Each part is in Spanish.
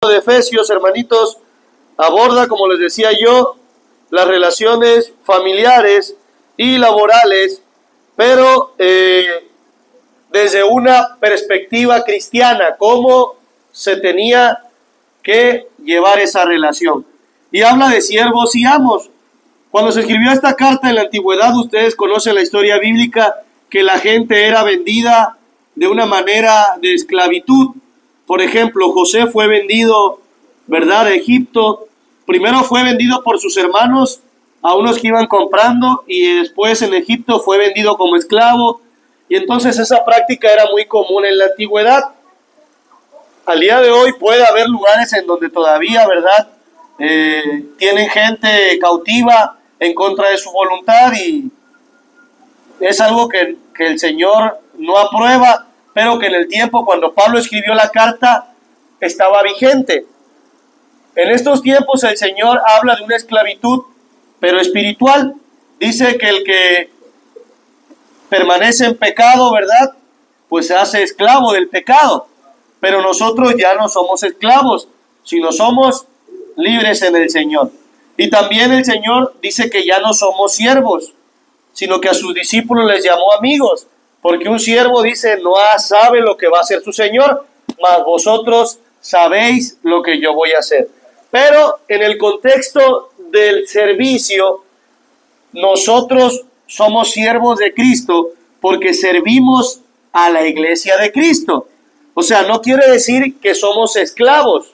de Efesios, hermanitos, aborda, como les decía yo, las relaciones familiares y laborales, pero desde una perspectiva cristiana, cómo se tenía que llevar esa relación. Y habla de siervos y amos. Cuando se escribió esta carta en la antigüedad, ustedes conocen la historia bíblica, que la gente era vendida de una manera de esclavitud. Por ejemplo, José fue vendido, ¿verdad?, a Egipto. Primero fue vendido por sus hermanos a unos que iban comprando, y después en Egipto fue vendido como esclavo. Y entonces esa práctica era muy común en la antigüedad. Al día de hoy puede haber lugares en donde todavía, ¿verdad?, tienen gente cautiva en contra de su voluntad, y es algo que el Señor no aprueba, pero que en el tiempo cuando Pablo escribió la carta estaba vigente. En estos tiempos el Señor habla de una esclavitud, pero espiritual. Dice que el que permanece en pecado, ¿verdad?, pues se hace esclavo del pecado. Pero nosotros ya no somos esclavos, sino somos libres en el Señor. Y también el Señor dice que ya no somos siervos, sino que a sus discípulos les llamó amigos, porque un siervo dice, no sabe lo que va a hacer su Señor, mas vosotros sabéis lo que yo voy a hacer. Pero en el contexto del servicio, nosotros somos siervos de Cristo porque servimos a la iglesia de Cristo. O sea, no quiere decir que somos esclavos,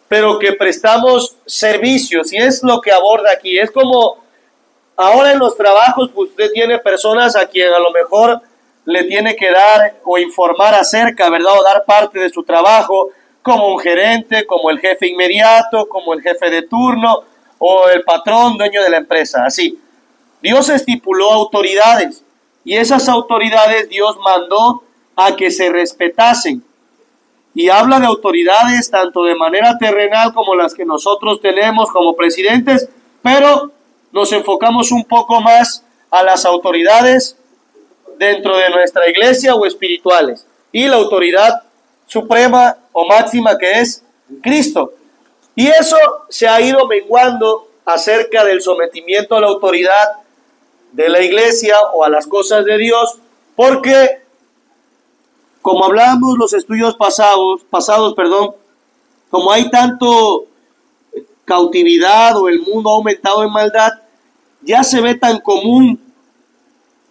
pero que prestamos servicios, y es lo que aborda aquí. Es como ahora en los trabajos, pues usted tiene personas a quien a lo mejor le tiene que dar o informar acerca, ¿verdad?, o dar parte de su trabajo, como un gerente, como el jefe inmediato, como el jefe de turno, o el patrón, dueño de la empresa, así. Dios estipuló autoridades, y esas autoridades Dios mandó a que se respetasen. Y habla de autoridades tanto de manera terrenal como las que nosotros tenemos como presidentes, pero nos enfocamos un poco más a las autoridades dentro de nuestra iglesia o espirituales, y la autoridad suprema o máxima, que es Cristo. Y eso se ha ido menguando acerca del sometimiento a la autoridad de la iglesia o a las cosas de Dios, porque como hablamos los estudios pasados, como hay tanto cautividad o el mundo ha aumentado en maldad, ya se ve tan común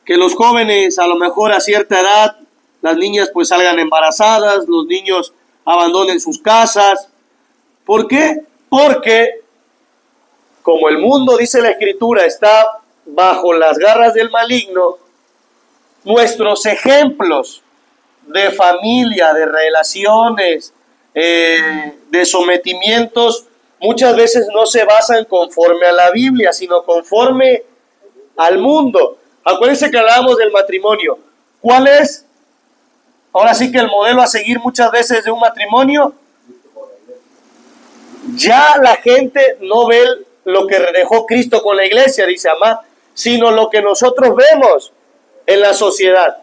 que los jóvenes a lo mejor a cierta edad, las niñas pues salgan embarazadas, los niños abandonen sus casas. ¿Por qué? Porque como el mundo, dice la Escritura, está bajo las garras del maligno, nuestros ejemplos de familia, de relaciones, de sometimientos, muchas veces no se basan conforme a la Biblia, sino conforme al mundo. Acuérdense que hablábamos del matrimonio. ¿Cuál es? Ahora sí que el modelo a seguir muchas veces de un matrimonio. Ya la gente no ve lo que dejó Cristo con la iglesia, dice Amá, sino lo que nosotros vemos en la sociedad.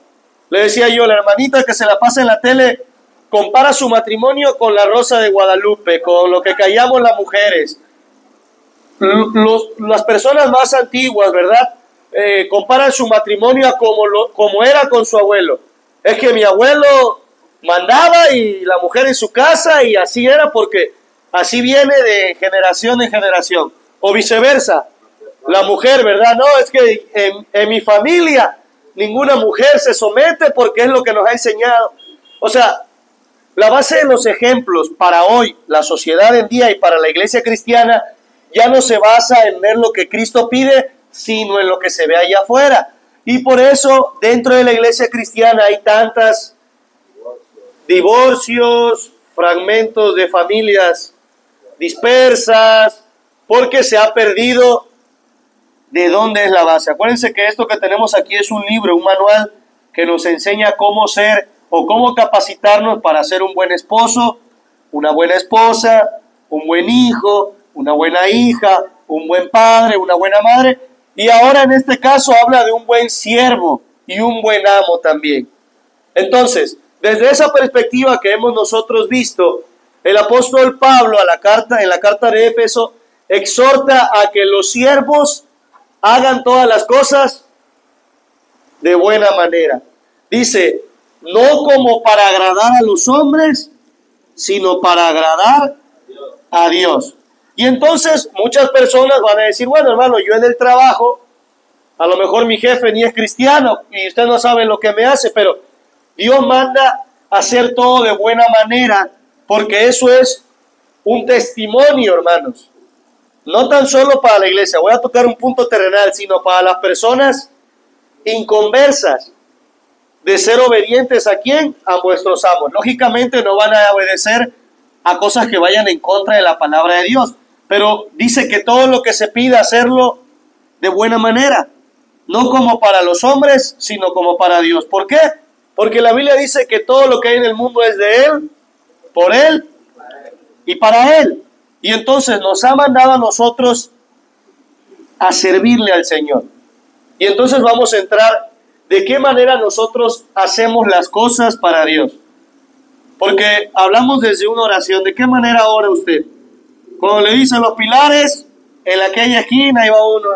Le decía yo, la hermanita que se la pasa en la tele compara su matrimonio con la Rosa de Guadalupe, con lo que callamos las mujeres. Las personas más antiguas, ¿verdad?, comparan su matrimonio a como era con su abuelo. Es que mi abuelo mandaba y la mujer en su casa, y así era porque así viene de generación en generación. O viceversa, la mujer, ¿verdad? No, es que en mi familia ninguna mujer se somete porque es lo que nos ha enseñado. O sea, la base de los ejemplos para hoy, la sociedad en día, y para la iglesia cristiana, ya no se basa en ver lo que Cristo pide, sino en lo que se ve allá afuera. Y por eso dentro de la iglesia cristiana hay tantas divorcios, fragmentos de familias dispersas, porque se ha perdido de dónde es la base. Acuérdense que esto que tenemos aquí es un libro, un manual que nos enseña cómo ser o cómo capacitarnos para ser un buen esposo, una buena esposa, un buen hijo, una buena hija, un buen padre, una buena madre. Y ahora en este caso habla de un buen siervo y un buen amo también. Entonces, desde esa perspectiva que hemos nosotros visto, el apóstol Pablo en la carta de Éfeso, exhorta a que los siervos hagan todas las cosas de buena manera. Dice, no como para agradar a los hombres, sino para agradar a Dios. Y entonces muchas personas van a decir, bueno, hermano, yo en el trabajo, a lo mejor mi jefe ni es cristiano y usted no sabe lo que me hace, pero Dios manda a hacer todo de buena manera, porque eso es un testimonio, hermanos. No tan solo para la iglesia, voy a tocar un punto terrenal, sino para las personas inconversas, de ser obedientes ¿a quién? A vuestros amos. Lógicamente no van a obedecer a cosas que vayan en contra de la palabra de Dios, pero dice que todo lo que se pida hacerlo de buena manera, no como para los hombres, sino como para Dios. ¿Por qué? Porque la Biblia dice que todo lo que hay en el mundo es de Él, por Él y para Él. Y entonces nos ha mandado a nosotros a servirle al Señor. Y entonces vamos a entrar de qué manera nosotros hacemos las cosas para Dios. Porque hablamos desde una oración. ¿De qué manera ora usted? Cuando le dicen los pilares, en aquella esquina iba uno.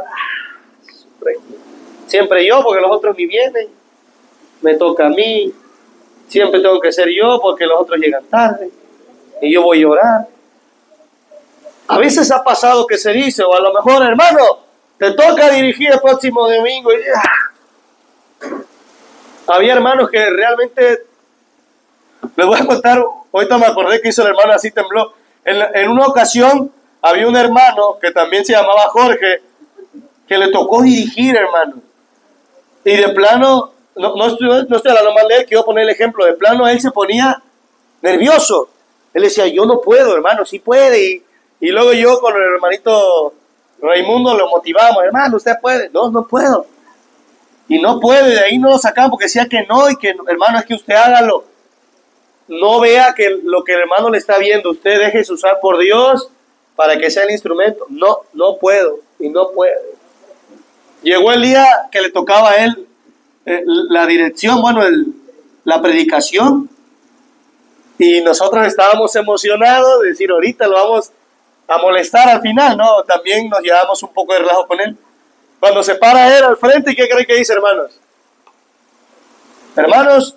Siempre yo, porque los otros ni vienen. Me toca a mí. Siempre tengo que ser yo, porque los otros llegan tarde. Y yo voy a orar. A veces ha pasado que se dice, o a lo mejor, hermano, te toca dirigir el próximo domingo. Y había hermanos que realmente, les voy a contar, ahorita me acordé que hizo el hermano, así tembló. En una ocasión había un hermano que también se llamaba Jorge, que le tocó dirigir, hermano. Y de plano, no estoy hablando mal de él, quiero poner el ejemplo, de plano él se ponía nervioso. Él decía, yo no puedo, hermano, sí puede. Y luego yo con el hermanito Raimundo lo motivamos, hermano, usted puede. No, no puedo. Y no puede, de ahí no lo sacaban porque decía que no, y que, hermano, es que usted hágalo. No vea que lo que el hermano le está viendo, usted déjese usar por Dios para que sea el instrumento. No, no puedo, y no puede. Llegó el día que le tocaba a él la dirección, bueno, la predicación, y nosotros estábamos emocionados de decir, ahorita lo vamos a molestar al final, ¿no? También nos llevamos un poco de relajo con él. Cuando se para él al frente, ¿qué creen que dice, hermanos? Hermanos,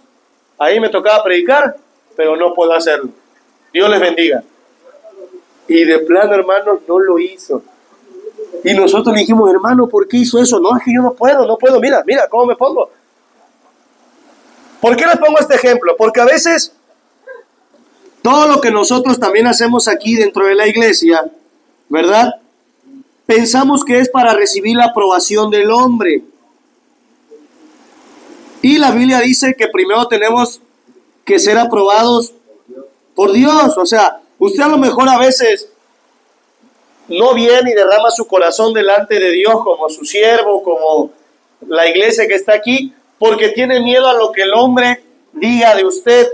ahí me tocaba predicar, pero no puedo hacerlo. Dios les bendiga. Y de plano, hermanos, no lo hizo. Y nosotros le dijimos, hermano, ¿por qué hizo eso? No, es que yo no puedo. Mira cómo me pongo. ¿Por qué les pongo este ejemplo? Porque a veces todo lo que nosotros también hacemos aquí dentro de la iglesia, ¿verdad? Pensamos que es para recibir la aprobación del hombre. Y la Biblia dice que primero tenemos que ser aprobados por Dios. O sea, usted a lo mejor a veces no viene y derrama su corazón delante de Dios como su siervo, como la iglesia que está aquí, porque tiene miedo a lo que el hombre diga de usted.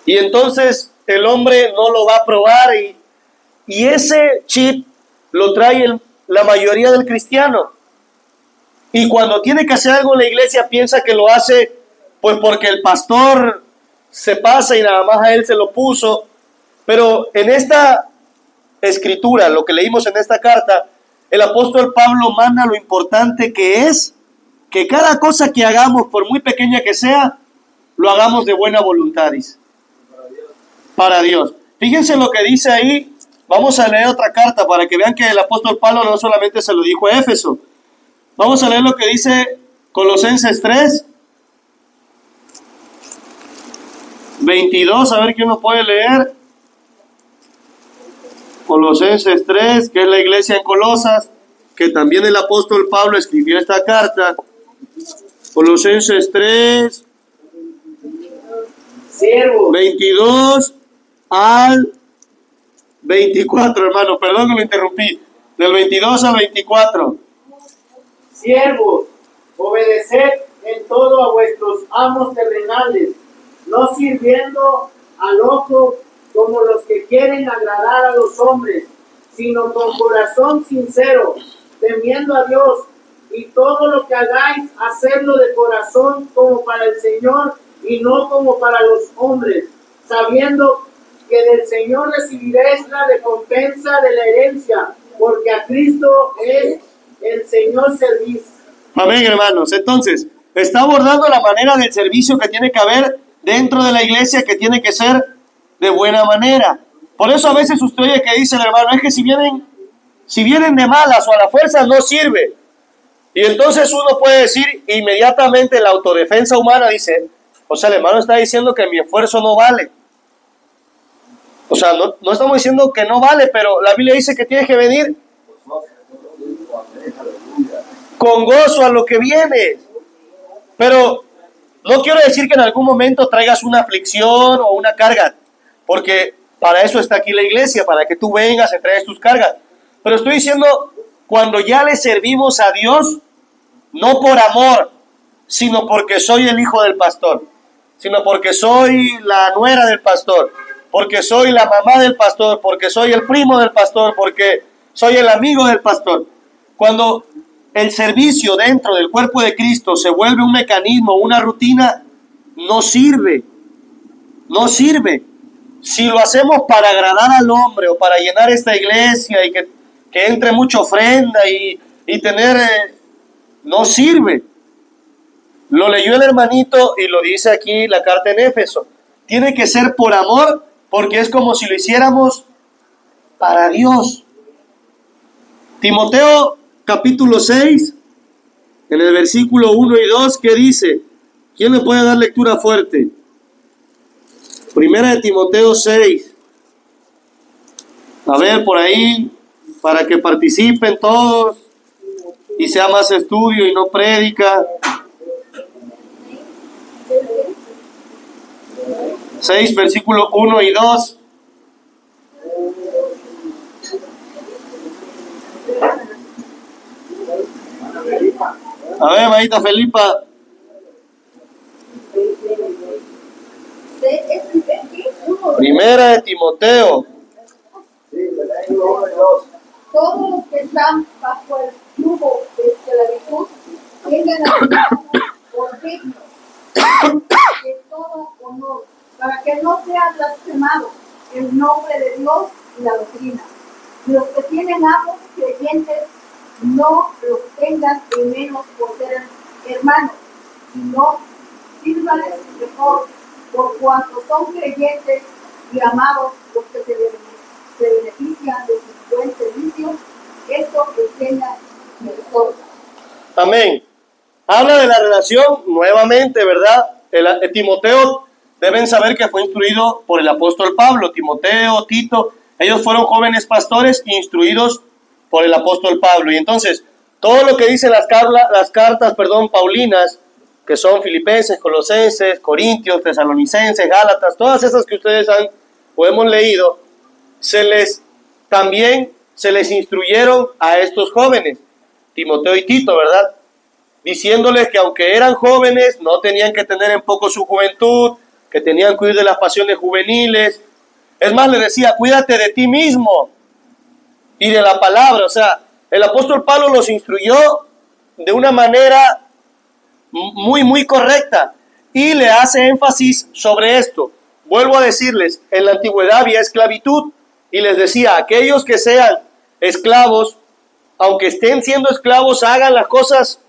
Y entonces el hombre no lo va a aprobar y ese chip lo trae la mayoría del cristiano. Y cuando tiene que hacer algo en la iglesia piensa que lo hace pues porque el pastor se pasa y nada más a él se lo puso. Pero en esta escritura, lo que leímos en esta carta, el apóstol Pablo manda lo importante que es que cada cosa que hagamos, por muy pequeña que sea, lo hagamos de buena voluntad, dice. Para Dios. Fíjense lo que dice ahí. Vamos a leer otra carta para que vean que el apóstol Pablo no solamente se lo dijo a Éfeso. Vamos a leer lo que dice Colosenses 3, 22, a ver quién lo puede leer. Colosenses 3, que es la iglesia en Colosas, que también el apóstol Pablo escribió esta carta. Colosenses 3, 22 al 24, hermano, perdón que lo interrumpí. Del 22 al 24. Siervos, obedeced en todo a vuestros amos terrenales, no sirviendo al ojo como los que quieren agradar a los hombres, sino con corazón sincero, temiendo a Dios, y todo lo que hagáis, hacedlo de corazón como para el Señor y no como para los hombres, sabiendo que del Señor recibiréis la recompensa de la herencia, porque a Cristo es el Señor servís. Amén, hermanos. Entonces, está abordando la manera del servicio que tiene que haber dentro de la iglesia, que tiene que ser de buena manera. Por eso a veces usted oye que dice el hermano, es que si vienen de malas o a la fuerza no sirve. Y entonces uno puede decir inmediatamente, la autodefensa humana dice, o sea, el hermano está diciendo que mi esfuerzo no vale. O sea, no estamos diciendo que no vale, pero la Biblia dice que tienes que venir con gozo a lo que viene. Pero no quiero decir que en algún momento traigas una aflicción o una carga, porque para eso está aquí la iglesia, para que tú vengas y traigas tus cargas. Pero estoy diciendo, cuando ya le servimos a Dios, no por amor, sino porque soy el hijo del pastor, sino porque soy la nuera del pastor, porque soy la mamá del pastor, porque soy el primo del pastor, porque soy el amigo del pastor. Cuando el servicio dentro del cuerpo de Cristo se vuelve un mecanismo, una rutina, no sirve. Si lo hacemos para agradar al hombre o para llenar esta iglesia y que entre mucha ofrenda y tener... no sirve. Lo leyó el hermanito y lo dice aquí la carta en Éfeso. Tiene que ser por amor, porque es como si lo hiciéramos para Dios. Timoteo capítulo 6, en el versículo 1 y 2, ¿qué dice? ¿Quién le puede dar lectura fuerte? Primera de Timoteo 6. A ver, por ahí, para que participen todos y sea más estudio y no prédica. 6, versículo 1 y 2. A ver, maíta Felipa. Primera de Timoteo. Todos los que están bajo el yugo de esclavitud tengan a por dignos de todo honor, para que no sea blasfemado el nombre de Dios y la doctrina. Los que tienen amos creyentes no los tengan de menos por ser hermanos, sino sírvales mejor por cuanto son creyentes y amados los que se benefician de su buen servicio. Esto enseña mejor. Amén. Habla de la relación nuevamente, ¿verdad? Timoteo, deben saber que fue instruido por el apóstol Pablo. Timoteo, Tito, ellos fueron jóvenes pastores instruidos por el apóstol Pablo. Y entonces, todo lo que dicen las cartas, paulinas, que son Filipenses, Colosenses, Corintios, Tesalonicenses, Gálatas, todas esas que ustedes han o hemos leído, también se les instruyeron a estos jóvenes, Timoteo y Tito, ¿verdad? Diciéndoles que aunque eran jóvenes, no tenían que tener en poco su juventud, que tenían que huir de las pasiones juveniles. Es más, les decía, cuídate de ti mismo y de la palabra. O sea, el apóstol Pablo los instruyó de una manera muy, muy correcta y le hace énfasis sobre esto. Vuelvo a decirles, en la antigüedad había esclavitud y les decía, aquellos que sean esclavos, aunque estén siendo esclavos, hagan las cosas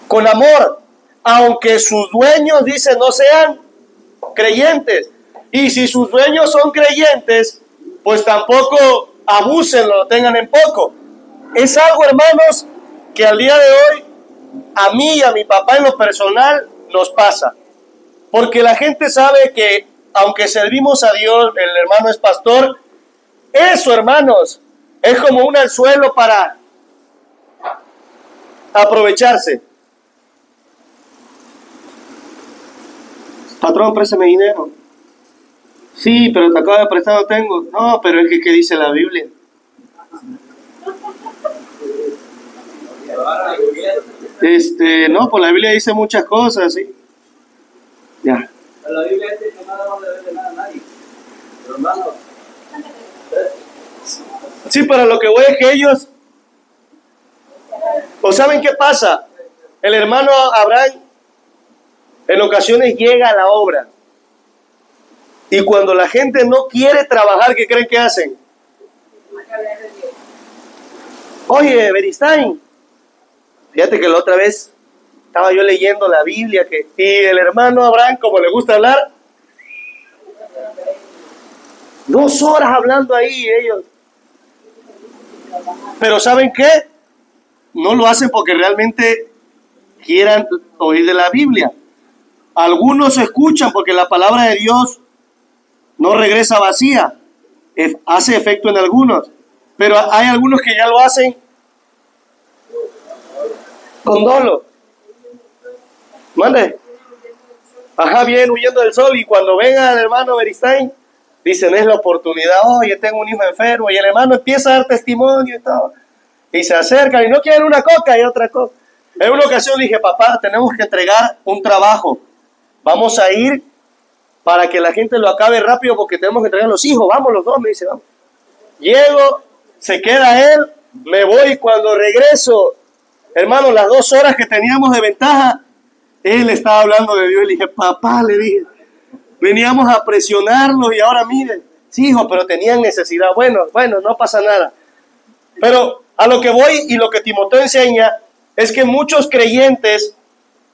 con amor, aunque sus dueños, dicen, no sean creyentes. Y si sus dueños son creyentes, pues tampoco abusen, lo tengan en poco. Es algo, hermanos, que al día de hoy, a mí y a mi papá en lo personal, nos pasa. Porque la gente sabe que, aunque servimos a Dios, el hermano es pastor, eso, hermanos, es como un anzuelo para aprovecharse. Patrón, préstame dinero. Sí, pero te acabo de prestar, no tengo. No, pero es que ¿qué dice la Biblia? No, pues la Biblia dice muchas cosas, ¿sí? Ya. La Biblia dice que nada vamos a deber de nada a nadie. Pero hermano, sí, pero lo que voy es que ellos, ¿o saben qué pasa? El hermano Abraham en ocasiones llega a la obra Y cuando la gente no quiere trabajar, ¿qué creen que hacen? Oye, Beristain, fíjate que la otra vez estaba yo leyendo la Biblia y el hermano Abraham, como le gusta hablar, 2 horas hablando ahí ellos. Pero ¿saben qué? No lo hacen porque realmente quieran oír de la Biblia. Algunos escuchan porque la palabra de Dios no regresa vacía, hace efecto en algunos, pero hay algunos que ya lo hacen con dolo. Mande. Ajá, bien, huyendo del sol, y cuando venga al hermano Beristain, dicen, es la oportunidad, oye, tengo un hijo enfermo, y el hermano empieza a dar testimonio y todo, y se acercan, y no quieren una coca y otra coca. En una ocasión dije, papá, tenemos que entregar un trabajo, vamos a ir para que la gente lo acabe rápido, porque tenemos que entregar a los hijos, vamos los dos, me dice, vamos. Llego, se queda él, me voy, cuando regreso, hermano, las 2 horas que teníamos de ventaja, él estaba hablando de Dios, y le dije, papá, le dije, veníamos a presionarlos y ahora miren, sí, hijo, pero tenían necesidad. Bueno, no pasa nada. Pero a lo que voy y lo que Timoteo enseña es que muchos creyentes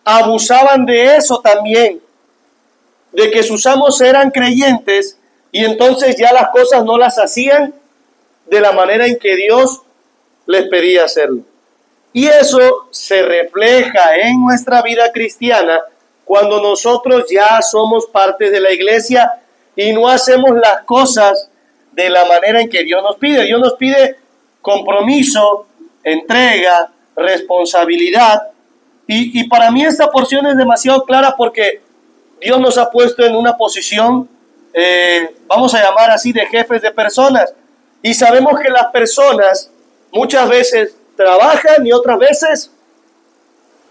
abusaban de eso también, de que sus amos eran creyentes y entonces ya las cosas no las hacían de la manera en que Dios les pedía hacerlo. Y eso se refleja en nuestra vida cristiana cuando nosotros ya somos parte de la iglesia y no hacemos las cosas de la manera en que Dios nos pide. Dios nos pide compromiso, entrega, responsabilidad. Y para mí esta porción es demasiado clara porque Dios nos ha puesto en una posición, vamos a llamar así, de jefes de personas. Y sabemos que las personas muchas veces trabajan y otras veces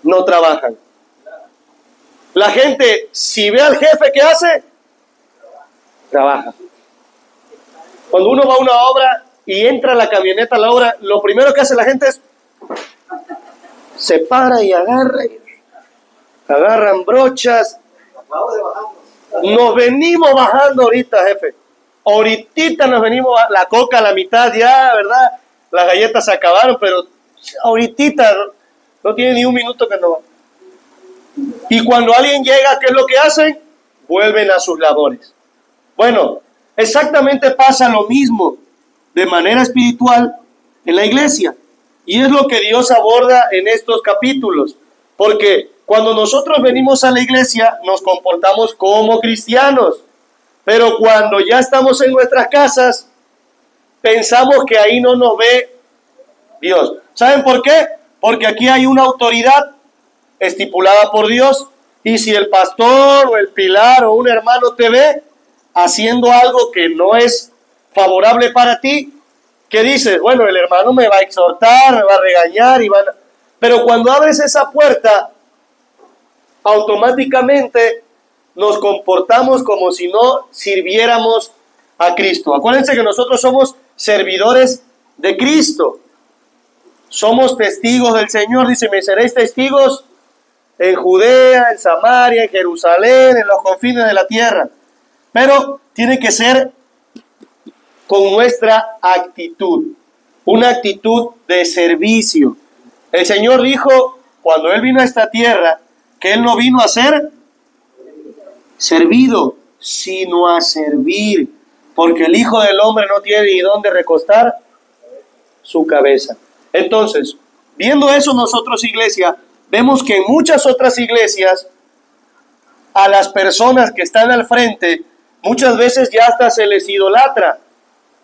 no trabajan. La gente, si ve al jefe, ¿qué hace? Trabaja. Cuando uno va a una obra y entra la camioneta a la obra, lo primero que hace la gente es se para y agarran brochas. Nos venimos bajando ahorita, jefe. Ahorita nos venimos, la coca a la mitad ya, ¿verdad? Las galletas se acabaron, pero ahorita no tiene ni un minuto que no va. Y cuando alguien llega, ¿qué es lo que hacen? Vuelven a sus labores. Bueno, exactamente pasa lo mismo de manera espiritual en la iglesia. Y es lo que Dios aborda en estos capítulos. Porque cuando nosotros venimos a la iglesia, nos comportamos como cristianos. Pero cuando ya estamos en nuestras casas, pensamos que ahí no nos ve Dios. ¿Saben por qué? Porque aquí hay una autoridad estipulada por Dios, y si el pastor o el pilar o un hermano te ve haciendo algo que no es favorable para ti, ¿qué dices? Bueno, el hermano me va a exhortar, me va a regañar, pero cuando abres esa puerta, automáticamente nos comportamos como si no sirviéramos a Cristo. Acuérdense que nosotros somos servidores de Cristo, somos testigos del Señor. Dice, me seréis testigos en Judea, en Samaria, en Jerusalén, en los confines de la tierra. Pero tiene que ser con nuestra actitud, una actitud de servicio. El Señor dijo, cuando Él vino a esta tierra, que Él no vino a ser servido, sino a servir, porque el Hijo del Hombre no tiene ni dónde recostar su cabeza. Entonces, viendo eso nosotros, iglesia, vemos que en muchas otras iglesias, a las personas que están al frente, muchas veces ya hasta se les idolatra,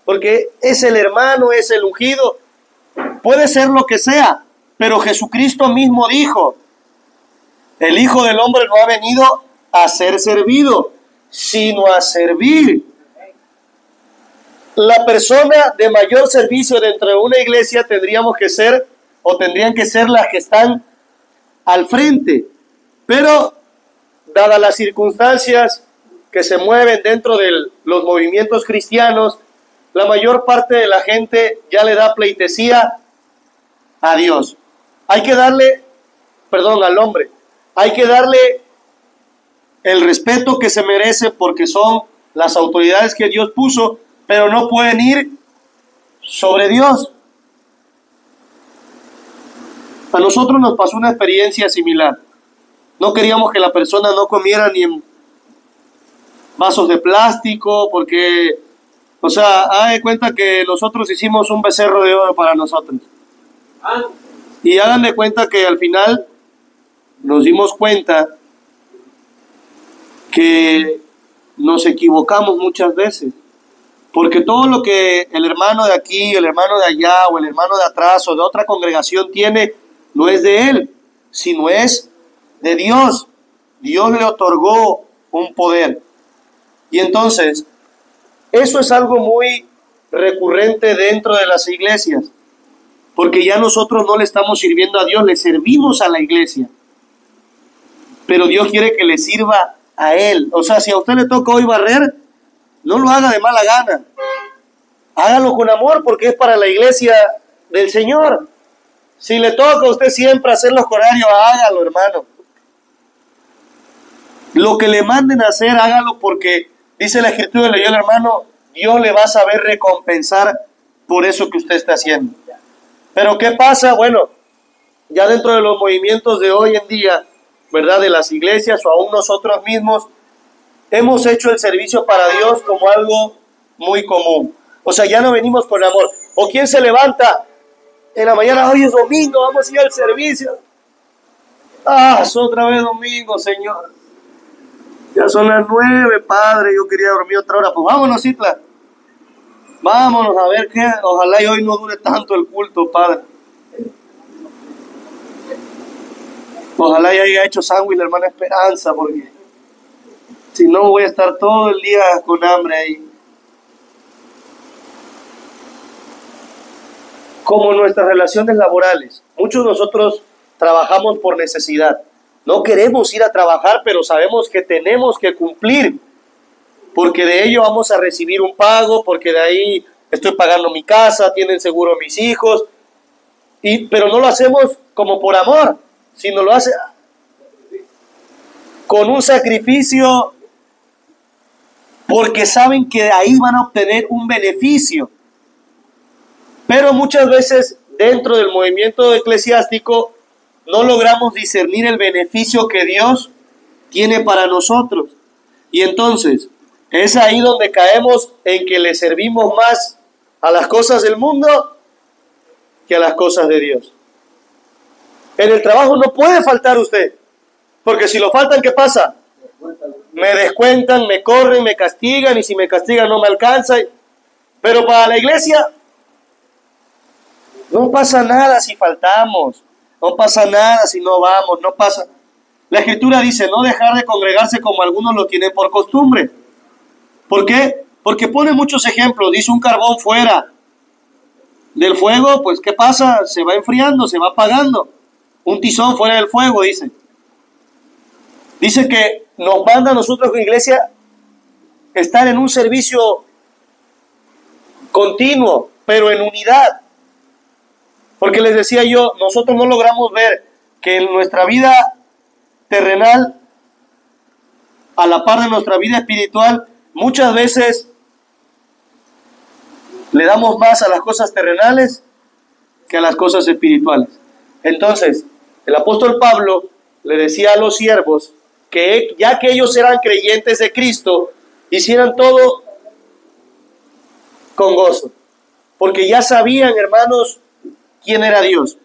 porque es el hermano, es el ungido, puede ser lo que sea, pero Jesucristo mismo dijo, el Hijo del Hombre no ha venido a ser servido, sino a servir. La persona de mayor servicio dentro de una iglesia tendrían que ser las que están al frente, pero dadas las circunstancias que se mueven dentro de los movimientos cristianos, la mayor parte de la gente ya le da pleitesía a Dios. Al hombre, hay que darle el respeto que se merece porque son las autoridades que Dios puso, pero no pueden ir sobre Dios. A nosotros nos pasó una experiencia similar. No queríamos que la persona no comiera ni en vasos de plástico, porque, o sea, haga de cuenta que nosotros hicimos un becerro de oro para nosotros. Y hagan de cuenta que al final nos dimos cuenta que nos equivocamos muchas veces. Porque todo lo que el hermano de aquí, el hermano de allá, o el hermano de atrás, o de otra congregación tiene, no es de él, sino es de Dios. Dios le otorgó un poder. Y entonces, eso es algo muy recurrente dentro de las iglesias, porque ya nosotros no le estamos sirviendo a Dios, le servimos a la iglesia. Pero Dios quiere que le sirva a Él. O sea, si a usted le toca hoy barrer, no lo haga de mala gana. Hágalo con amor, porque es para la iglesia del Señor. Si le toca a usted siempre hacer los horarios, hágalo, hermano. Lo que le manden a hacer, hágalo, porque dice la Escritura, leyó el hermano, Dios le va a saber recompensar por eso que usted está haciendo. Pero ¿qué pasa? Bueno, ya dentro de los movimientos de hoy en día, ¿verdad? De las iglesias o aún nosotros mismos, hemos hecho el servicio para Dios como algo muy común. O sea, ya no venimos con amor. ¿O quién se levanta en la mañana? Hoy es domingo, vamos a ir al servicio. Es otra vez domingo, Señor. Ya son las 9, Padre, yo quería dormir otra hora. Pues vámonos, Citla. Vámonos a ver qué. Ojalá y hoy no dure tanto el culto, Padre. Ojalá ya haya hecho sándwich la hermana Esperanza, porque si no voy a estar todo el día con hambre ahí. Como nuestras relaciones laborales, muchos de nosotros trabajamos por necesidad. No queremos ir a trabajar, pero sabemos que tenemos que cumplir, porque de ello vamos a recibir un pago, porque de ahí estoy pagando mi casa, tienen seguro mis hijos, pero no lo hacemos como por amor, sino lo hace con un sacrificio, porque saben que de ahí van a obtener un beneficio. Pero muchas veces dentro del movimiento eclesiástico no logramos discernir el beneficio que Dios tiene para nosotros. Y entonces es ahí donde caemos en que le servimos más a las cosas del mundo que a las cosas de Dios. En el trabajo no puede faltar usted, porque si lo faltan, ¿qué pasa? Me descuentan, me corren, me castigan, y si me castigan no me alcanza. Pero para la iglesia no pasa nada si faltamos, no pasa nada si no vamos, no pasa. La Escritura dice, no dejar de congregarse como algunos lo tienen por costumbre. ¿Por qué? Porque pone muchos ejemplos. Dice, un carbón fuera del fuego, pues ¿qué pasa? Se va enfriando, se va apagando. Un tizón fuera del fuego, dice. Dice que nos manda a nosotros como iglesia estar en un servicio continuo, pero en unidad. Porque les decía yo, nosotros no logramos ver que en nuestra vida terrenal, a la par de nuestra vida espiritual, muchas veces le damos más a las cosas terrenales que a las cosas espirituales. Entonces, el apóstol Pablo le decía a los siervos que ya que ellos eran creyentes de Cristo, hicieran todo con gozo. Porque ya sabían, hermanos, quién era Dios.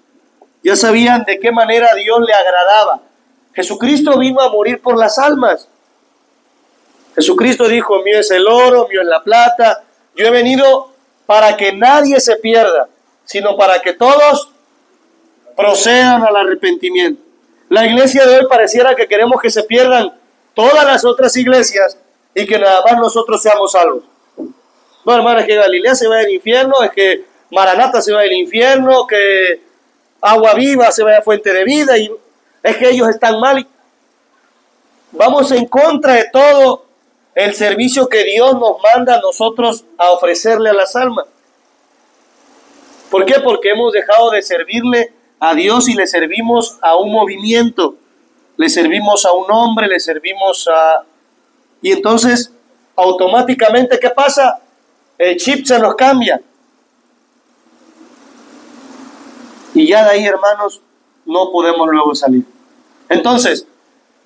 Ya sabían de qué manera Dios le agradaba. Jesucristo vino a morir por las almas. Jesucristo dijo, mío es el oro, mío es la plata. Yo he venido para que nadie se pierda, sino para que todos procedan al arrepentimiento. La iglesia de hoy pareciera que queremos que se pierdan todas las otras iglesias y que nada más nosotros seamos salvos. No, hermano, es que Galilea se va al infierno, es que Maranata se va al infierno, que Agua Viva se va a Fuente de Vida, y es que ellos están mal. Vamos en contra de todo el servicio que Dios nos manda a nosotros a ofrecerle a las almas. ¿Por qué? Porque hemos dejado de servirle a Dios y le servimos a un movimiento, le servimos a un hombre, le servimos a... Y entonces automáticamente, ¿qué pasa? El chip se nos cambia. Y ya de ahí, hermanos, no podemos luego salir. Entonces,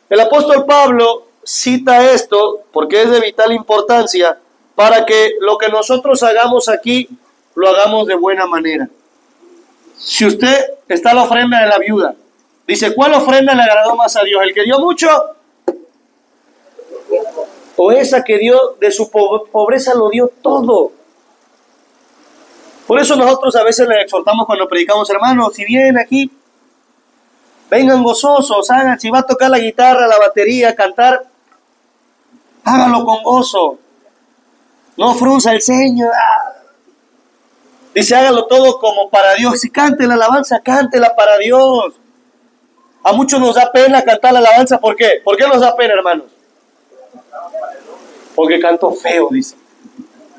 el apóstol Pablo cita esto porque es de vital importancia para que lo que nosotros hagamos aquí lo hagamos de buena manera. Si usted está la ofrenda de la viuda, dice, ¿cuál ofrenda le agradó más a Dios? ¿El que dio mucho? ¿O esa que dio de su pobreza lo dio todo? Por eso nosotros a veces les exhortamos cuando predicamos, hermanos, si vienen aquí, vengan gozosos, hagan, si va a tocar la guitarra, la batería, cantar, hágalo con gozo. No frunza el ceño. Dice, hágalo todo como para Dios. Si cante la alabanza, cántela para Dios. A muchos nos da pena cantar la alabanza. ¿Por qué? ¿Por qué nos da pena, hermanos? Porque canto feo, dice.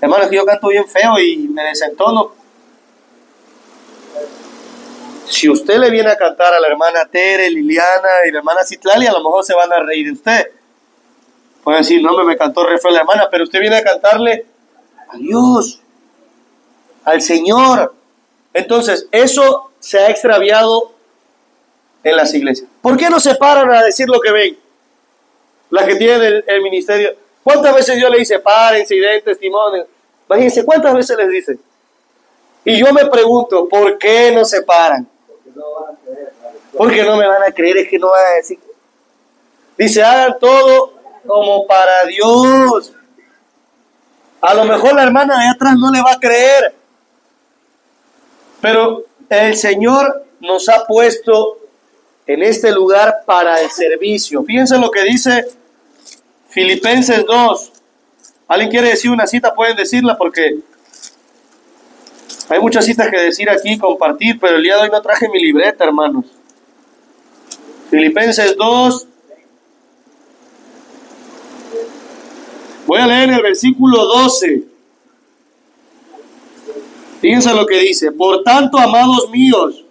Hermanos, que yo canto bien feo y me desentono. Si usted le viene a cantar a la hermana Tere, Liliana y la hermana Citlali, a lo mejor se van a reír de usted. Pueden decir, no, me cantó re feo la hermana, pero usted viene a cantarle a Dios, al Señor. Entonces, eso se ha extraviado en las iglesias. ¿Por qué no se paran a decir lo que ven? Las que tienen el ministerio. ¿Cuántas veces Dios le dice, párense y den testimonio? Imagínense, ¿cuántas veces les dice? Y yo me pregunto, ¿por qué no se paran? Porque no me van a creer, es que no van a decir. Dice, hagan todo como para Dios. A lo mejor la hermana de atrás no le va a creer. Pero el Señor nos ha puesto en este lugar para el servicio. Fíjense lo que dice Filipenses 2. ¿Alguien quiere decir una cita? Pueden decirla porque hay muchas citas que decir aquí, compartir, pero el día de hoy no traje mi libreta, hermanos. Filipenses 2. Voy a leer el versículo 12. Fíjense lo que dice. Por tanto, amados míos,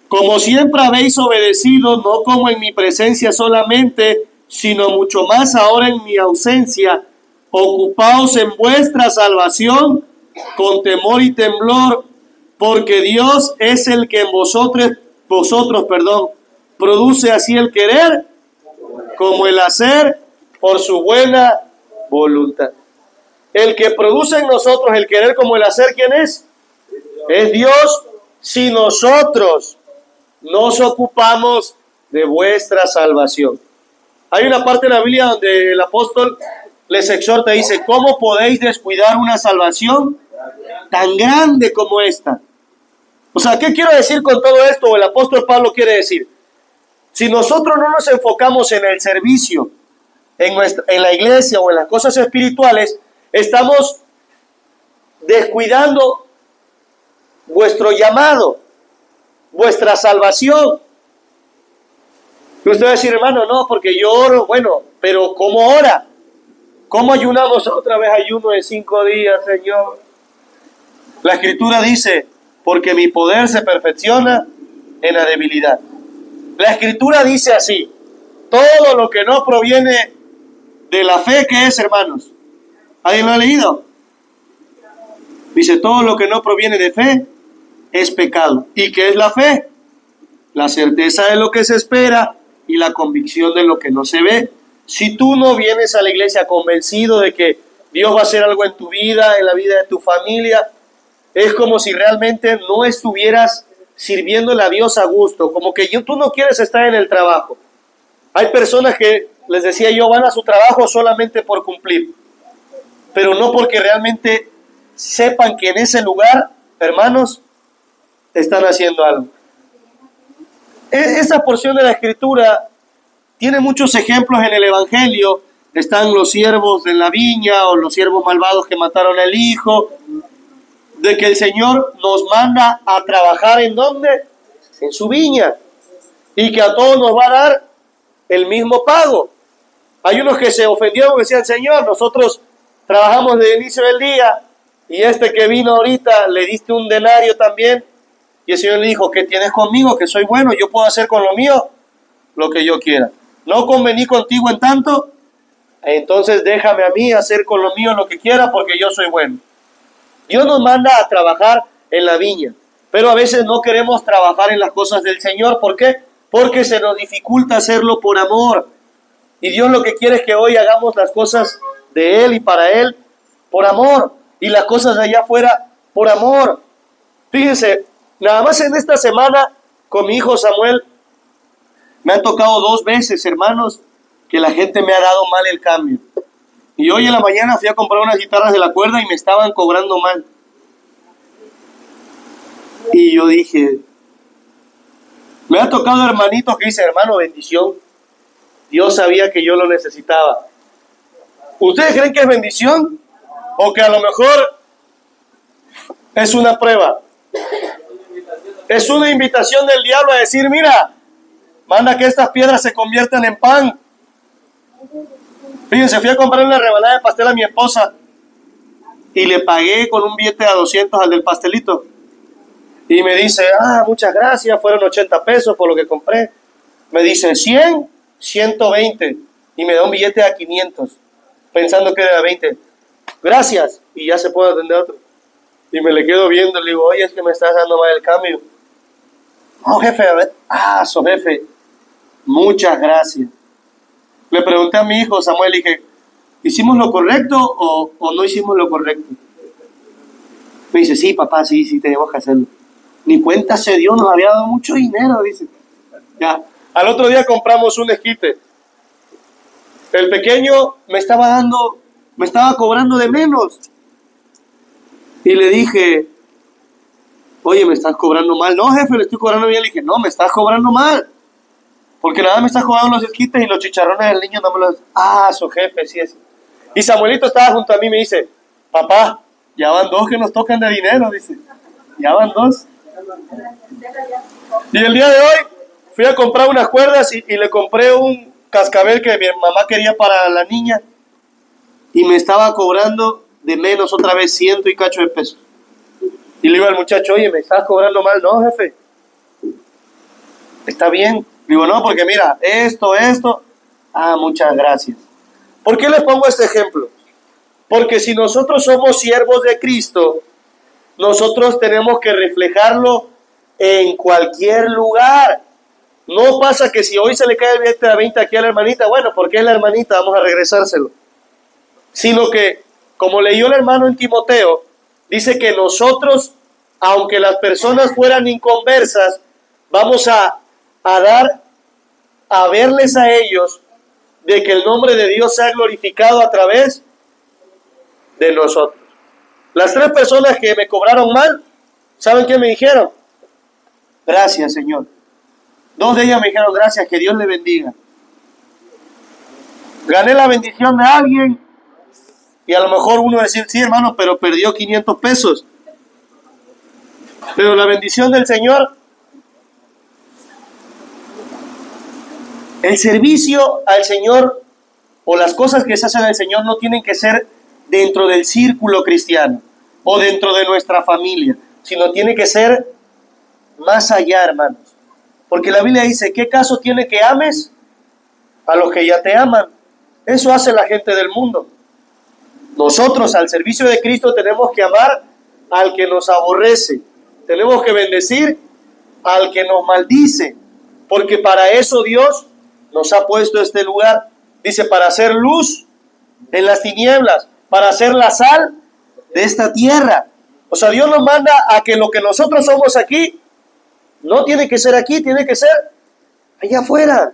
como siempre habéis obedecido, no como en mi presencia solamente, sino mucho más ahora en mi ausencia, ocupaos en vuestra salvación con temor y temblor, porque Dios es el que en vosotros, produce así el querer como el hacer por su buena voluntad. El que produce en nosotros el querer como el hacer, ¿quién es? Es Dios. Si nosotros nos ocupamos de vuestra salvación. Hay una parte de la Biblia donde el apóstol les exhorta y dice, ¿cómo podéis descuidar una salvación tan grande como esta? O sea, ¿qué quiero decir con todo esto? O el apóstol Pablo quiere decir, si nosotros no nos enfocamos en el servicio, en la iglesia o en las cosas espirituales, estamos descuidando vuestro llamado, vuestra salvación. Y usted va a decir, hermano, no, porque yo oro. Bueno, pero ¿cómo ora? ¿Cómo ayunamos? Otra vez ayuno de 5 días, Señor. La Escritura dice, porque mi poder se perfecciona en la debilidad. La Escritura dice así, todo lo que no proviene de la fe, ¿qué es, hermanos? ¿Alguien lo ha leído? Dice, todo lo que no proviene de fe es pecado. ¿Y qué es la fe? La certeza de lo que se espera y la convicción de lo que no se ve. Si tú no vienes a la iglesia convencido de que Dios va a hacer algo en tu vida, en la vida de tu familia, es como si realmente no estuvieras sirviéndole a Dios a gusto, como que tú no quieres estar en el trabajo. Hay personas que, les decía yo, van a su trabajo solamente por cumplir, pero no porque realmente sepan que en ese lugar, hermanos, están haciendo algo. Esa porción de la Escritura tiene muchos ejemplos en el Evangelio. Están los siervos de la viña o los siervos malvados que mataron al hijo, de que el Señor nos manda a trabajar ¿en dónde? En su viña, y que a todos nos va a dar el mismo pago. Hay unos que se ofendieron y decían, Señor, nosotros trabajamos desde el inicio del día y este que vino ahorita le diste un denario también. Y el Señor le dijo, ¿qué tienes conmigo? Que soy bueno, yo puedo hacer con lo mío lo que yo quiera. ¿No convení contigo en tanto? entonces déjame a mí hacer con lo mío lo que quiera porque yo soy bueno. Dios nos manda a trabajar en la viña, pero a veces no queremos trabajar en las cosas del Señor. ¿Por qué? Porque se nos dificulta hacerlo por amor. Y Dios lo que quiere es que hoy hagamos las cosas de Él y para Él por amor, y las cosas de allá afuera por amor. Fíjense, nada más en esta semana con mi hijo Samuel me han tocado 2 veces, hermanos, que la gente me ha dado mal el cambio. Y hoy en la mañana fui a comprar unas guitarras de la cuerda y me estaban cobrando mal. Y yo dije, me ha tocado hermanitos que dice, hermano, bendición. Dios sabía que yo lo necesitaba. ¿Ustedes creen que es bendición? ¿O que a lo mejor es una prueba? Es una invitación del diablo a decir, mira, manda que estas piedras se conviertan en pan. Fíjense, fui a comprar una rebanada de pastel a mi esposa y le pagué con un billete a 200 al del pastelito. Y me dice, muchas gracias, fueron 80 pesos por lo que compré. Me dice, 100, 120. Y me da un billete a 500, pensando que era 20. Gracias. Y ya se puede atender otro. Y me le quedo viendo, le digo, oye, es que me estás dando mal el cambio. No, jefe, a ver. Jefe, muchas gracias. Le pregunté a mi hijo Samuel, le dije, ¿hicimos lo correcto o no hicimos lo correcto? Me dice, sí, papá, sí, tenemos que hacerlo. Ni cuenta se dio, nos había dado mucho dinero, dice. Ya. Al otro día compramos un esquite. El pequeño me estaba cobrando de menos. Y le dije, oye, me estás cobrando mal. No, jefe, le estoy cobrando bien. Le dije, no, me estás cobrando mal. Porque nada me estás cobrando los esquites y los chicharrones del niño no me los... su jefe, sí es. Y Samuelito estaba junto a mí y me dice, papá, ya van 2 que nos tocan de dinero, dice. Ya van 2. Y el día de hoy fui a comprar unas cuerdas y le compré un cascabel que mi mamá quería para la niña. Y me estaba cobrando de menos otra vez 100 y cacho de pesos. Y le digo al muchacho, oye, ¿me estás cobrando mal? No, jefe. Está bien. Digo, no, porque mira, esto. Muchas gracias. ¿Por qué les pongo este ejemplo? Porque si nosotros somos siervos de Cristo, nosotros tenemos que reflejarlo en cualquier lugar. No pasa que si hoy se le cae el billete de 20 aquí a la hermanita, bueno, porque es la hermanita, vamos a regresárselo. Sino que, como leyó el hermano en Timoteo, dice que nosotros, aunque las personas fueran inconversas, vamos a verles a ellos de que el nombre de Dios sea glorificado a través de nosotros. Las 3 personas que me cobraron mal, ¿saben qué me dijeron? Gracias, Señor. 2 de ellas me dijeron, gracias, que Dios le bendiga. Gané la bendición de alguien y a lo mejor uno decir, sí, hermano, pero perdió 500 pesos. Pero la bendición del Señor, el servicio al Señor o las cosas que se hacen al Señor no tienen que ser dentro del círculo cristiano o dentro de nuestra familia, sino tiene que ser más allá, hermanos. Porque la Biblia dice, ¿qué caso tiene que ames a los que ya te aman? Eso hace la gente del mundo. Nosotros al servicio de Cristo tenemos que amar al que nos aborrece. Tenemos que bendecir al que nos maldice. Porque para eso Dios nos ha puesto este lugar. Dice, para hacer luz en las tinieblas, para hacer la sal de esta tierra. O sea, Dios nos manda a que lo que nosotros somos aquí, no tiene que ser aquí, tiene que ser allá afuera.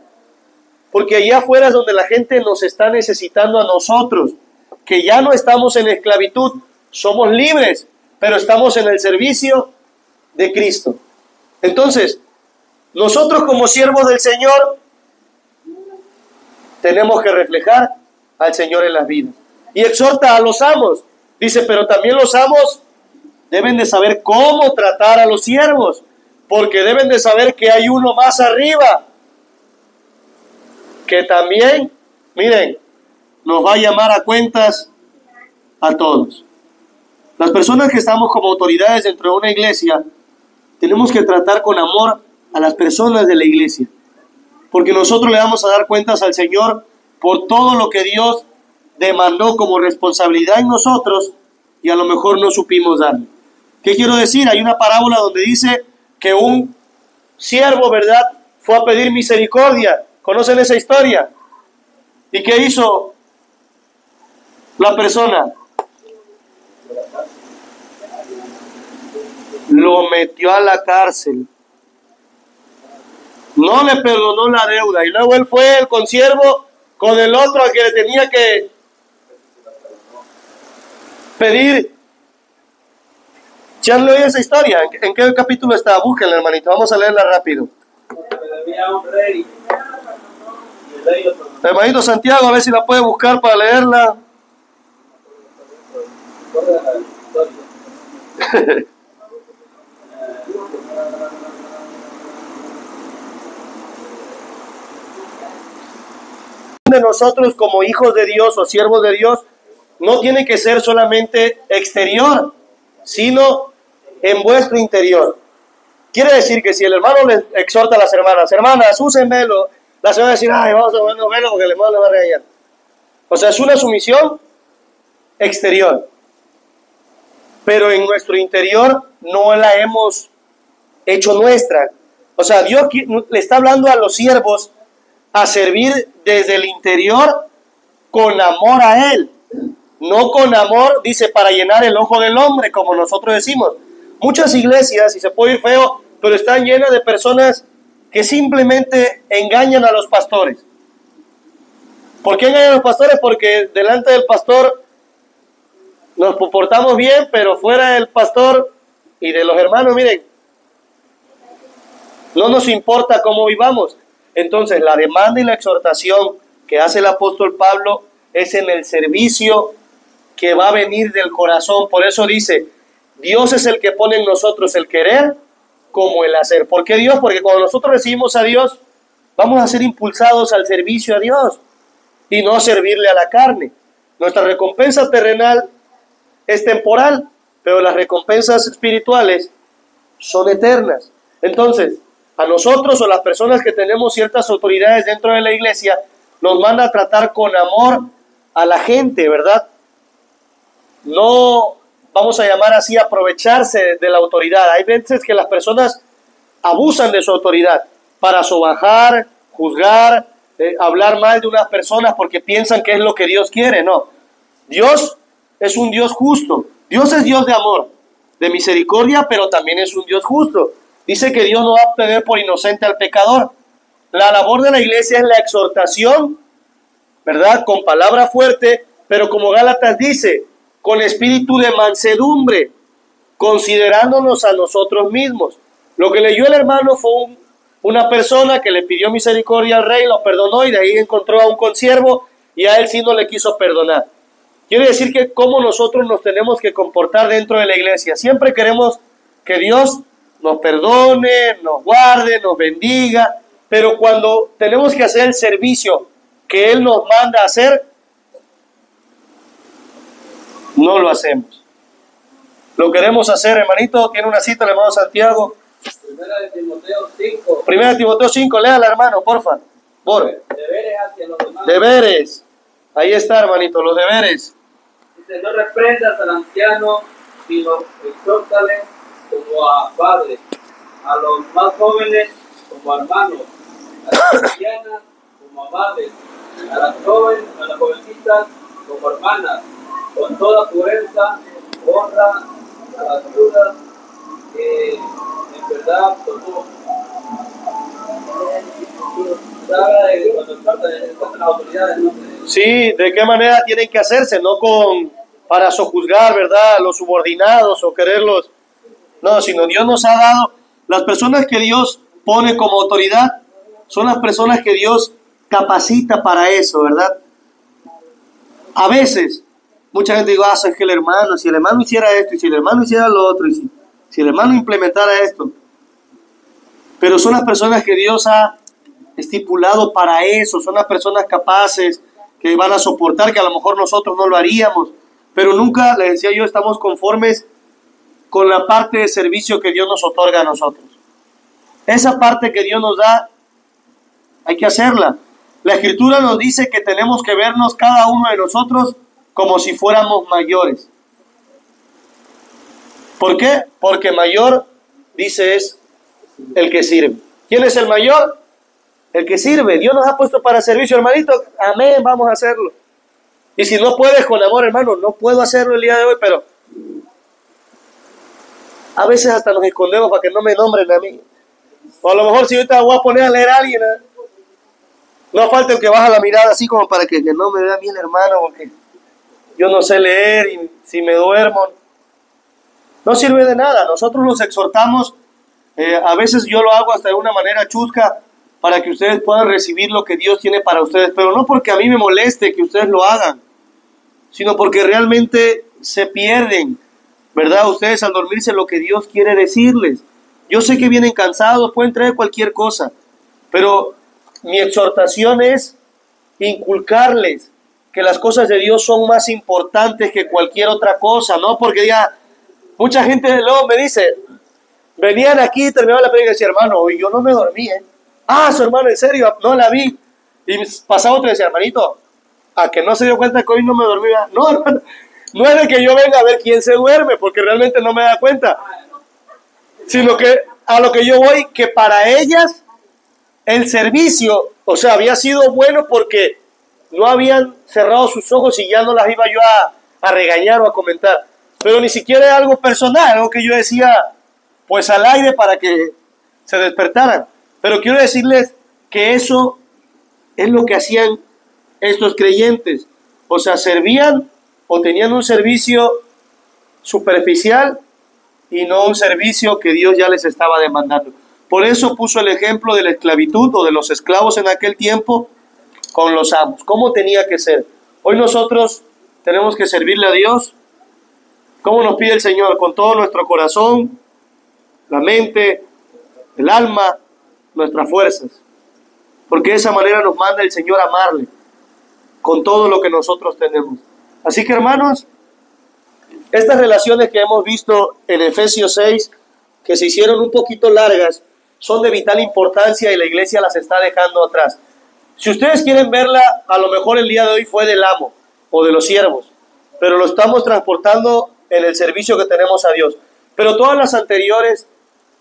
Porque allá afuera es donde la gente nos está necesitando a nosotros. Que ya no estamos en esclavitud, somos libres, pero estamos en el servicio de Cristo. Entonces, nosotros como siervos del Señor, tenemos que reflejar al Señor en las vidas. Y exhorta a los amos. Dice, pero también los amos deben de saber cómo tratar a los siervos, porque deben de saber que hay uno más arriba, que también, miren, nos va a llamar a cuentas a todos. Las personas que estamos como autoridades dentro de una iglesia, tenemos que tratar con amor a las personas de la iglesia, porque nosotros le vamos a dar cuentas al Señor por todo lo que Dios demandó como responsabilidad en nosotros y a lo mejor no supimos darle. ¿Qué quiero decir? Hay una parábola donde dice que un siervo, ¿verdad?, fue a pedir misericordia. ¿Conocen esa historia? ¿Y qué hizo la persona? Lo metió a la cárcel. No le perdonó la deuda. Y luego él fue el consiervo con el otro al que le tenía que pedir. ¿Ya han leído esa historia? ¿En qué capítulo está? Búsquenla, hermanito. Vamos a leerla rápido. Hermanito Santiago, a ver si la puede buscar para leerla. De nosotros como hijos de Dios o siervos de Dios no tiene que ser solamente exterior, sino en vuestro interior. Quiere decir que si el hermano le exhorta a las hermanas, usen velo, la señora va a decir, ay, vamos a poner velo porque el hermano le va a regañar. O sea, es una sumisión exterior, pero en nuestro interior no la hemos hecho nuestra. O sea, Dios le está hablando a los siervos a servir desde el interior con amor a Él, no con amor, dice, para llenar el ojo del hombre, como nosotros decimos. Muchas iglesias, y se puede ir feo, pero están llenas de personas que simplemente engañan a los pastores. ¿Por qué engañan a los pastores? Porque delante del pastor nos portamos bien, pero fuera del pastor y de los hermanos, miren, no nos importa cómo vivamos. Entonces, la demanda y la exhortación que hace el apóstol Pablo es en el servicio que va a venir del corazón. Por eso dice, Dios es el que pone en nosotros el querer como el hacer. ¿Por qué Dios? Porque cuando nosotros recibimos a Dios, vamos a ser impulsados al servicio a Dios y no a servirle a la carne. Nuestra recompensa terrenal es temporal, pero las recompensas espirituales son eternas. Entonces, a nosotros o las personas que tenemos ciertas autoridades dentro de la iglesia, nos manda a tratar con amor a la gente, ¿verdad? No vamos a llamar así aprovecharse de la autoridad. Hay veces que las personas abusan de su autoridad para sobajar, juzgar, hablar mal de unas personas porque piensan que es lo que Dios quiere. No, Dios es un Dios justo. Dios es Dios de amor, de misericordia, pero también es un Dios justo. Dice que Dios no va a tener por inocente al pecador. La labor de la iglesia es la exhortación, ¿verdad? Con palabra fuerte, pero como Gálatas dice, con espíritu de mansedumbre, considerándonos a nosotros mismos. Lo que leyó el hermano fue una persona que le pidió misericordia al rey, lo perdonó y de ahí encontró a un consiervo y a él sí no le quiso perdonar. Quiere decir que cómo nosotros nos tenemos que comportar dentro de la iglesia. Siempre queremos que Dios nos perdone, nos guarde, nos bendiga, pero cuando tenemos que hacer el servicio que Él nos manda a hacer, no lo hacemos. Lo queremos hacer, hermanito. Tiene una cita el hermano Santiago. Primera de Timoteo 5, léala, hermano, porfa. Deberes hacia los demás. Deberes. Ahí está, hermanito, los deberes. Dice, no reprendas al anciano, sino exhórtale como a padres, a los más jóvenes como a hermanos, a las ancianas como a madres, a las jovencitas como hermanas, con toda pureza, honra a las viudas, que en verdad somos. Sí, ¿de qué manera tienen que hacerse? No para sojuzgar, ¿verdad?, a los subordinados o quererlos. No, sino Dios nos ha dado, las personas que Dios pone como autoridad, son las personas que Dios capacita para eso, ¿verdad? A veces, mucha gente dice, es que el hermano, si el hermano hiciera esto, y si el hermano hiciera lo otro, y si el hermano implementara esto. Pero son las personas que Dios ha estipulado para eso, son las personas capaces que van a soportar, que a lo mejor nosotros no lo haríamos, pero nunca, les decía yo, estamos conformes con la parte de servicio que Dios nos otorga a nosotros. Esa parte que Dios nos da, hay que hacerla. La Escritura nos dice que tenemos que vernos cada uno de nosotros como si fuéramos mayores. ¿Por qué? Porque mayor, dice, es el que sirve. ¿Quién es el mayor? El que sirve. Dios nos ha puesto para servicio, hermanito. Amén, vamos a hacerlo. Y si no puedes con amor, hermano, no puedo hacerlo el día de hoy, pero a veces hasta nos escondemos para que no me nombren a mí. O a lo mejor si ahorita voy a poner a leer a alguien, no falta el que baja la mirada así como para que no me vea bien, hermano, porque yo no sé leer y si me duermo, no sirve de nada. Nosotros los exhortamos, a veces yo lo hago hasta de una manera chusca para que ustedes puedan recibir lo que Dios tiene para ustedes, pero no porque a mí me moleste que ustedes lo hagan, sino porque realmente se pierden, ¿verdad? Ustedes al dormirse lo que Dios quiere decirles. Yo sé que vienen cansados, pueden traer cualquier cosa, pero mi exhortación es inculcarles que las cosas de Dios son más importantes que cualquier otra cosa, ¿no? Porque ya mucha gente luego me dice, venían aquí, terminaban la predica y decía, hermano, hoy yo no me dormí, ¿eh? Ah, su hermano, en serio, no la vi. Y pasaba otro y decía, hermanito, a que no se dio cuenta que hoy no me dormí. No, hermano, no es de que yo venga a ver quién se duerme, porque realmente no me da cuenta, sino que a lo que yo voy, que para ellas el servicio, o sea, había sido bueno porque no habían cerrado sus ojos y ya no las iba yo a regañar o a comentar. Pero ni siquiera era algo personal, algo que yo decía, pues al aire para que se despertaran. Pero quiero decirles que eso es lo que hacían estos creyentes. O sea, servían o tenían un servicio superficial y no un servicio que Dios ya les estaba demandando. Por eso puso el ejemplo de la esclavitud o de los esclavos en aquel tiempo con los amos. ¿Cómo tenía que ser? Hoy nosotros tenemos que servirle a Dios. ¿Cómo nos pide el Señor? Con todo nuestro corazón, la mente, el alma, nuestras fuerzas. Porque de esa manera nos manda el Señor a amarle con todo lo que nosotros tenemos. Así que, hermanos, estas relaciones que hemos visto en Efesios 6, que se hicieron un poquito largas, son de vital importancia y la iglesia las está dejando atrás. Si ustedes quieren verla, a lo mejor el día de hoy fue del amo o de los siervos, pero lo estamos transportando en el servicio que tenemos a Dios. Pero todas las anteriores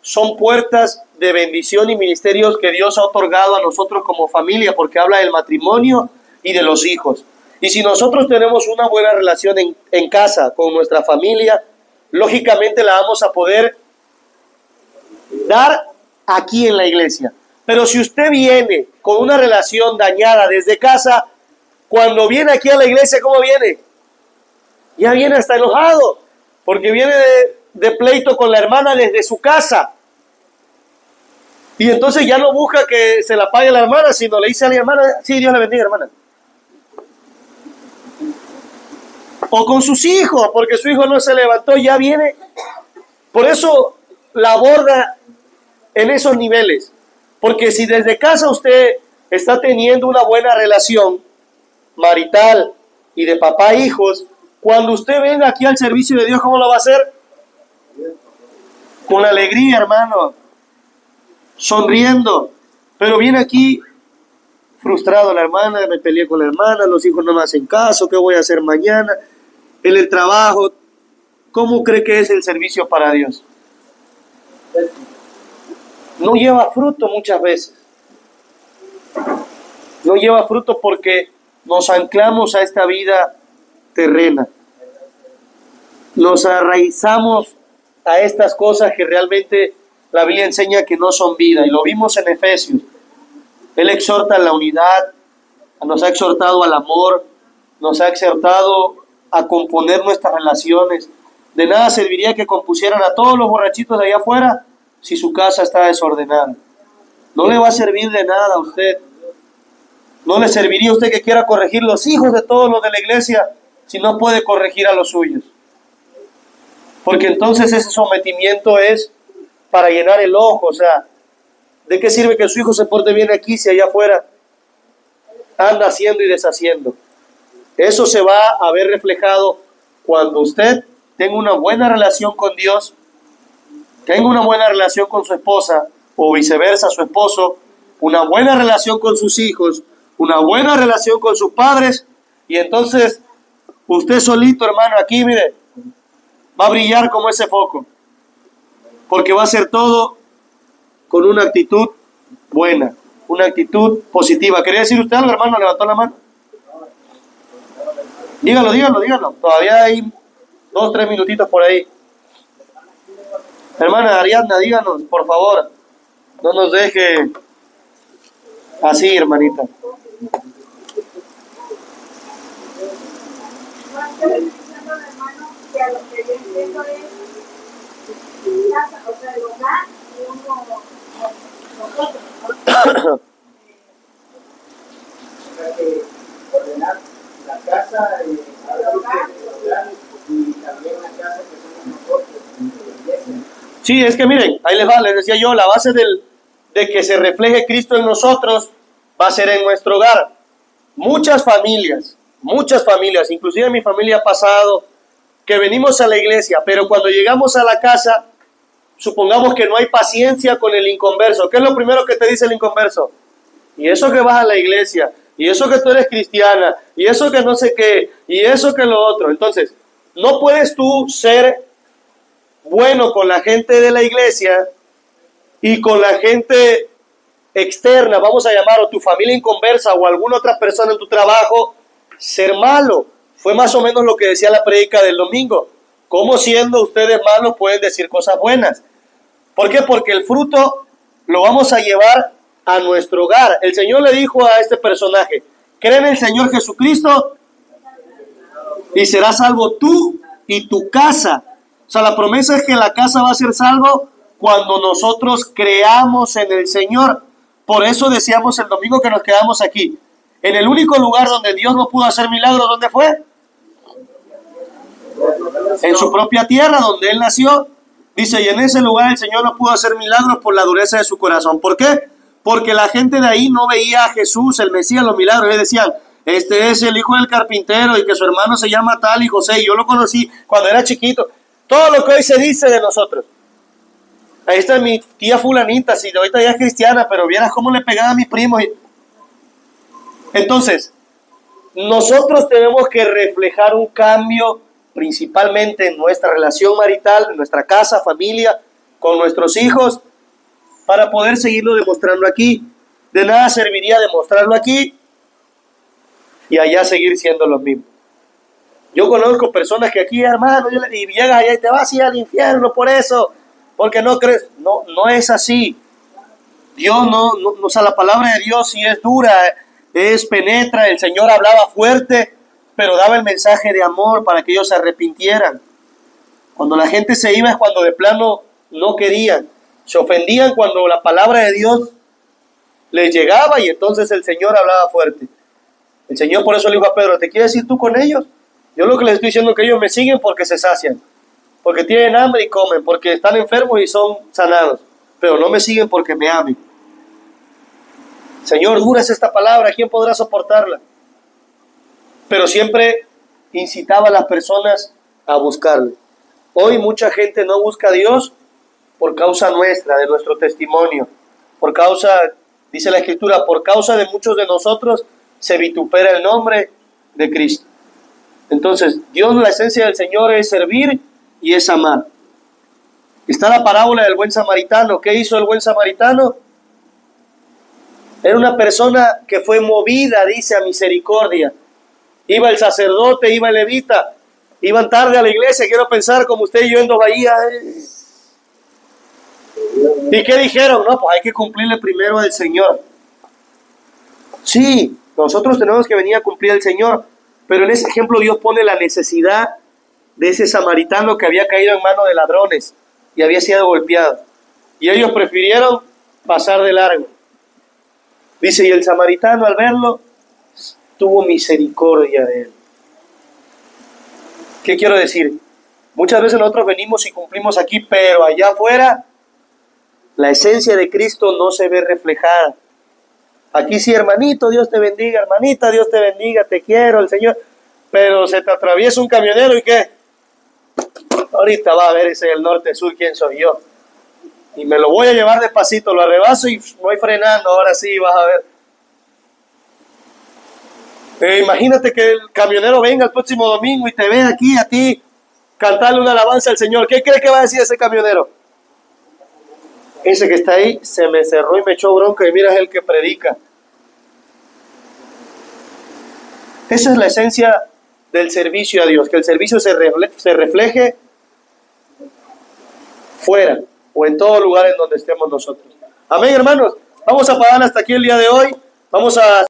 son puertas de bendición y ministerios que Dios ha otorgado a nosotros como familia, porque habla del matrimonio y de los hijos. Y si nosotros tenemos una buena relación en casa con nuestra familia, lógicamente la vamos a poder dar aquí en la iglesia. Pero si usted viene con una relación dañada desde casa, cuando viene aquí a la iglesia, ¿cómo viene? Ya viene hasta enojado, porque viene de pleito con la hermana desde su casa. Y entonces ya no busca que se la pague la hermana, sino le dice a la hermana, sí, Dios la bendiga, hermana. O con sus hijos, porque su hijo no se levantó, ya viene. Por eso la aborda en esos niveles. Porque si desde casa usted está teniendo una buena relación marital y de papá e hijos, cuando usted venga aquí al servicio de Dios, ¿cómo lo va a hacer? Con alegría, hermano, sonriendo. Pero viene aquí frustrado la hermana, me peleé con la hermana, los hijos no me hacen caso, ¿qué voy a hacer mañana? En el trabajo, ¿cómo cree que es el servicio para Dios? No lleva fruto muchas veces. No lleva fruto porque nos anclamos a esta vida terrena. Nos arraizamos a estas cosas que realmente la Biblia enseña que no son vida. Y lo vimos en Efesios. Él exhorta a la unidad, nos ha exhortado al amor, nos ha exhortado a componer nuestras relaciones. De nada serviría que compusieran a todos los borrachitos de allá afuera si su casa está desordenada. No le va a servir de nada a usted. No le serviría a usted que quiera corregir los hijos de todos los de la iglesia si no puede corregir a los suyos. Porque entonces ese sometimiento es para llenar el ojo. O sea, ¿de qué sirve que su hijo se porte bien aquí si allá afuera anda haciendo y deshaciendo? Eso se va a ver reflejado cuando usted tenga una buena relación con Dios, tenga una buena relación con su esposa, o viceversa, su esposo, una buena relación con sus hijos, una buena relación con sus padres, y entonces usted solito, hermano, aquí, mire, va a brillar como ese foco, porque va a hacer todo con una actitud buena, una actitud positiva. ¿Quería decir usted algo, hermano? Levantó la mano. Dígalo. Todavía hay 2, 3 minutitos por ahí. Hermana Ariadna, díganos, por favor. No nos deje así, hermanita. Ordenar la casa, y también la casa que somos nosotros, la iglesia. Sí, es que miren, ahí les decía yo, la base de que se refleje Cristo en nosotros va a ser en nuestro hogar. Muchas familias, inclusive en mi familia ha pasado, que venimos a la iglesia, pero cuando llegamos a la casa, supongamos que no hay paciencia con el inconverso. ¿Qué es lo primero que te dice el inconverso? Y eso que vas a la iglesia, y eso que tú eres cristiana, y eso que no sé qué, y eso que lo otro. Entonces, no puedes tú ser bueno con la gente de la iglesia y con la gente externa, vamos a llamar, o tu familia inconversa o alguna otra persona en tu trabajo, ser malo. Fue más o menos lo que decía la prédica del domingo. ¿Cómo siendo ustedes malos pueden decir cosas buenas? ¿Por qué? Porque el fruto lo vamos a llevar a nuestro hogar. El Señor le dijo a este personaje: cree en el Señor Jesucristo y serás salvo tú y tu casa. O sea, la promesa es que la casa va a ser salvo cuando nosotros creamos en el Señor. Por eso decíamos el domingo que nos quedamos aquí. En el único lugar donde Dios no pudo hacer milagros, ¿dónde fue? En su propia tierra, donde Él nació. Dice, y en ese lugar el Señor no pudo hacer milagros por la dureza de su corazón. ¿Por qué? Porque la gente de ahí no veía a Jesús, el Mesías, los milagros. Ellos decían, este es el hijo del carpintero y que su hermano se llama tal y José. Y yo lo conocí cuando era chiquito. Todo lo que hoy se dice de nosotros. Ahí está mi tía fulanita, si ahorita ya es cristiana, pero vieras cómo le pegaba a mis primos. Entonces, nosotros tenemos que reflejar un cambio principalmente en nuestra relación marital, en nuestra casa, familia, con nuestros hijos, para poder seguirlo demostrando aquí. De nada serviría demostrarlo aquí y allá seguir siendo los mismos. Yo conozco personas que aquí, hermano, y llegas allá y te vas a ir al infierno por eso, porque no crees. No, no es así. Dios no, o sea, la palabra de Dios sí es dura, penetra. El Señor hablaba fuerte, pero daba el mensaje de amor para que ellos se arrepintieran. Cuando la gente se iba es cuando de plano no querían. Se ofendían cuando la palabra de Dios les llegaba y entonces el Señor hablaba fuerte. El Señor por eso le dijo a Pedro, ¿te quieres ir tú con ellos? Yo lo que les estoy diciendo es que ellos me siguen porque se sacian, porque tienen hambre y comen, porque están enfermos y son sanados, pero no me siguen porque me amen. Señor, dura es esta palabra, ¿quién podrá soportarla? Pero siempre incitaba a las personas a buscarle. Hoy mucha gente no busca a Dios por causa nuestra, de nuestro testimonio, por causa, dice la Escritura, por causa de muchos de nosotros se vitupera el nombre de Cristo. Entonces, Dios, la esencia del Señor es servir y es amar. Está la parábola del buen samaritano. ¿Qué hizo el buen samaritano? Era una persona que fue movida, dice, a misericordia. Iba el sacerdote, iba el levita, iban tarde a la iglesia, quiero pensar como usted y yo en Dos Bahías. ¿Y qué dijeron? No, pues hay que cumplirle primero al Señor. Sí, nosotros tenemos que venir a cumplir al Señor, pero en ese ejemplo Dios pone la necesidad de ese samaritano que había caído en manos de ladrones y había sido golpeado. Y ellos prefirieron pasar de largo. Dice, y el samaritano al verlo tuvo misericordia de él. ¿Qué quiero decir? Muchas veces nosotros venimos y cumplimos aquí, pero allá afuera la esencia de Cristo no se ve reflejada. Aquí sí, hermanito, Dios te bendiga, hermanita, Dios te bendiga, te quiero, el Señor. Pero se te atraviesa un camionero y ¿qué? Ahorita va a ver ese del norte-sur quién soy yo. Y me lo voy a llevar despacito, lo arrebaso y voy frenando, ahora sí vas a ver. Imagínate que el camionero venga el próximo domingo y te ve aquí a ti cantarle una alabanza al Señor. ¿Qué cree que va a decir ese camionero? Ese que está ahí se me cerró y me echó bronca y mira, es el que predica. Esa es la esencia del servicio a Dios, que el servicio se refleje fuera o en todo lugar en donde estemos nosotros. Amén, hermanos. Vamos a parar hasta aquí el día de hoy. Vamos a